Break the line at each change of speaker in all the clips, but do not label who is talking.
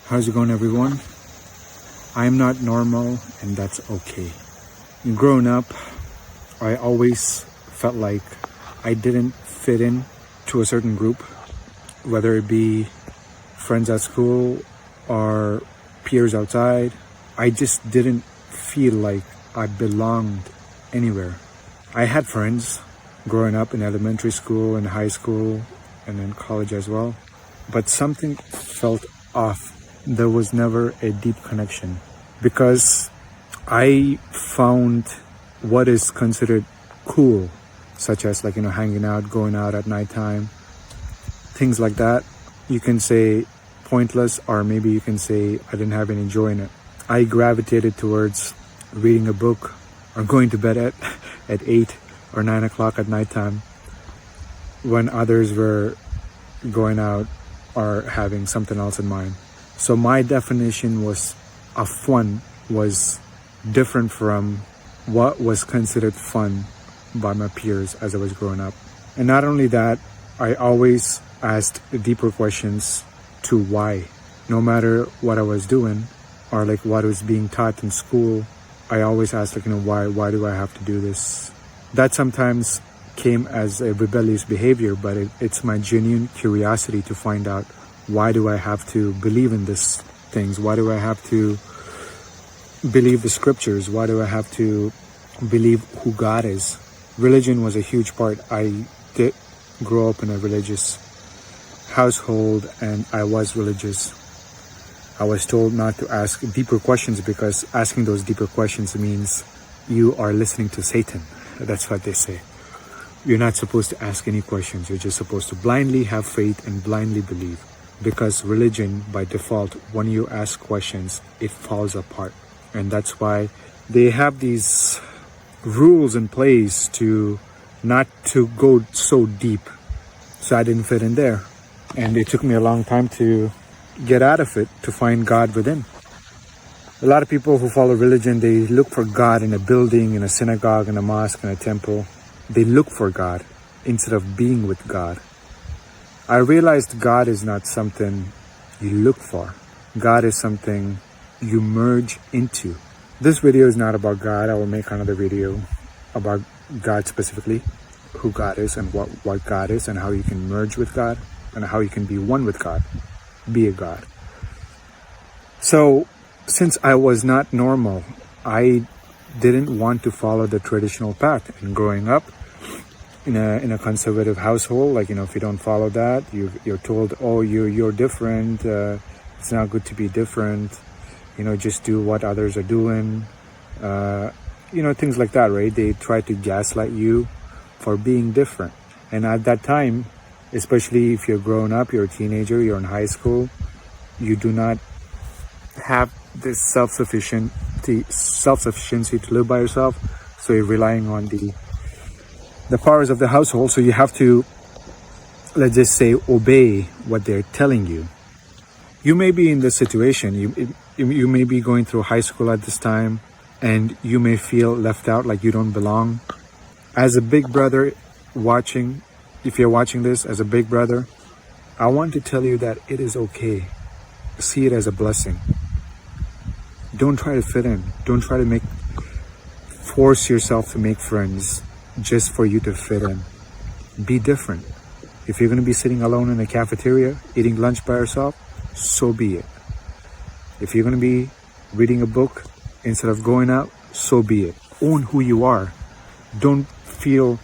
How's it going, everyone? I'm not normal, and that's okay. Growing up, I always felt like I didn't fit in to a certain group, whether it be friends at school or peers outside. I just didn't feel like I belonged anywhere. I had friends growing up in elementary school and high school and then college as well, but something felt off. There was never a deep connection because I found what is considered cool, such as hanging out, going out at nighttime, things like that. You can say pointless, or maybe you can say I didn't have any joy in it. I gravitated towards reading a book or going to bed at 8 or 9 o'clock at nighttime when others were going out or having something else in mind. So my definition of fun was different from what was considered fun by my peers as I was growing up. And not only that, I always asked deeper questions to why. No matter what I was doing or what was being taught in school, I always asked why do I have to do this? That sometimes came as a rebellious behavior, but it's my genuine curiosity to find out, why do I have to believe in these things? Why do I have to believe the scriptures? Why do I have to believe who God is? Religion was a huge part. I did grow up in a religious household, and I was religious. I was told not to ask deeper questions because asking those deeper questions means you are listening to Satan. That's what they say. You're not supposed to ask any questions. You're just supposed to blindly have faith and blindly believe. Because religion, by default, when you ask questions, it falls apart. And that's why they have these rules in place to not to go so deep. So I didn't fit in there. And it took me a long time to get out of it, to find God within. A lot of people who follow religion, they look for God in a building, in a synagogue, in a mosque, in a temple. They look for God instead of being with God. I realized God is not something you look for. God is something you merge into. This video is not about God. I will make another video about God specifically, who God is and what God is and how you can merge with God and how you can be one with God, be a God. So since I was not normal, I didn't want to follow the traditional path. And growing up in a conservative household, if you don't follow that, you're told, oh, you're different. It's not good to be different. Just do what others are doing. Things like that, right? They try to gaslight you for being different. And at that time, especially if you're grown up, you're a teenager, you're in high school, you do not have this self-sufficiency to live by yourself. So you're relying on the powers of the household. So you have to, let's just say, obey what they're telling you. You may be in this situation. You may be going through high school at this time, and you may feel left out, like you don't belong. As a big brother watching, if you're watching this as a big brother, I want to tell you that it is okay. See it as a blessing. Don't try to fit in. Don't try to force yourself to make friends just for you to fit in. Be different. If you're going to be sitting alone in a cafeteria, eating lunch by yourself, so be it. If you're going to be reading a book instead of going out, so be it. Own who you are. Don't feel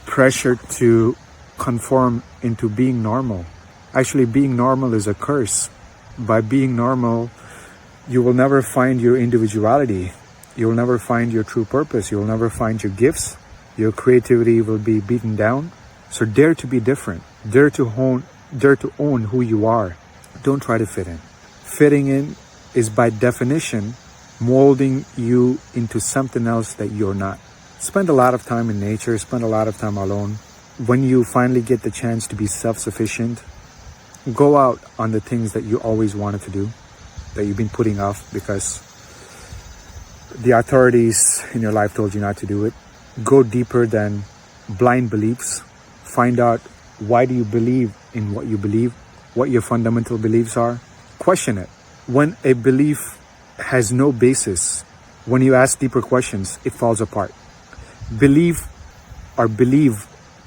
pressure to conform into being normal. Actually, being normal is a curse. By being normal, you will never find your individuality. You will never find your true purpose. You will never find your gifts. Your creativity will be beaten down. So dare to be different. Dare to own who you are. Don't try to fit in. Fitting in is by definition molding you into something else that you're not. Spend a lot of time in nature. Spend a lot of time alone. When you finally get the chance to be self-sufficient, go out on the things that you always wanted to do, that you've been putting off because the authorities in your life told you not to do it. Go deeper than blind beliefs. Find out, why do you believe in what you believe, what your fundamental beliefs are. question it. When a belief has no basis, when you ask deeper questions, it falls apart. Believe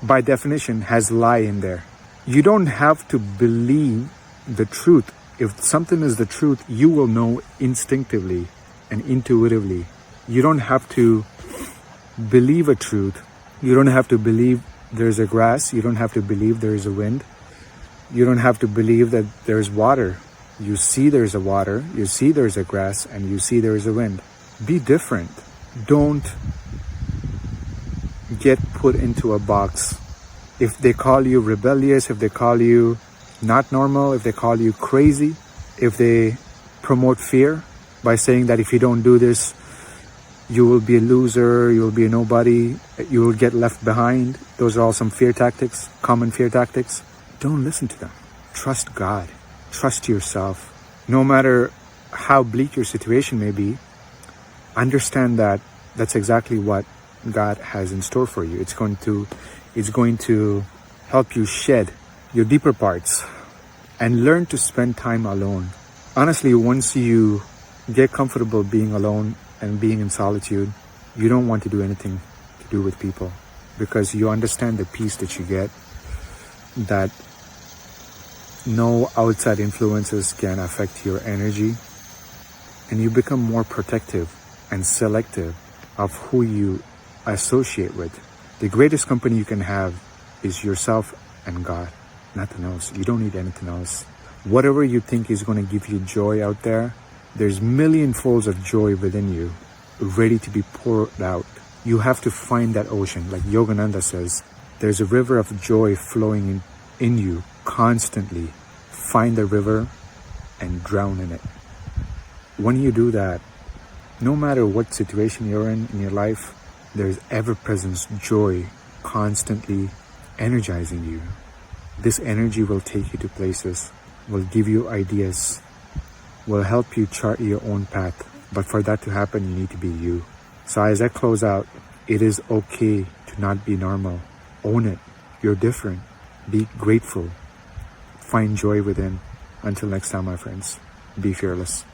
by definition has lie in there. You don't have to believe the truth. If something is the truth, you will know instinctively and intuitively. You don't have to believe a truth. You don't have to believe there's a grass. You don't have to believe there is a wind. You don't have to believe that there's water. You see there's a water, you see there's a grass, and you see there's a wind. Be different. Don't get put into a box. If they call you rebellious, if they call you not normal, if they call you crazy, if they promote fear by saying that if you don't do this, you will be a loser, you will be a nobody, you will get left behind. Those are all some fear tactics, common fear tactics. Don't listen to them. Trust God. Trust yourself. No matter how bleak your situation may be, understand that that's exactly what God has in store for you. It's going to help you shed your deeper parts and learn to spend time alone. Honestly, once you get comfortable being alone and being in solitude, you don't want to do anything to do with people, because you understand the peace that you get, that no outside influences can affect your energy, and you become more protective and selective of who you associate with. The greatest company you can have is yourself and God, nothing else. You don't need anything else. Whatever you think is going to give you joy out there, there's million folds of joy within you, ready to be poured out. You have to find that ocean. Like Yogananda says, there's a river of joy flowing in you constantly. Find the river and drown in it. When you do that, no matter what situation you're in your life, there's ever-present joy constantly energizing you. This energy will take you to places, will give you ideas, will help you chart your own path. But for that to happen, you need to be you. So as I close out, it is okay to not be normal. Own it. You're different. Be grateful. Find joy within. Until next time, my friends, be fearless.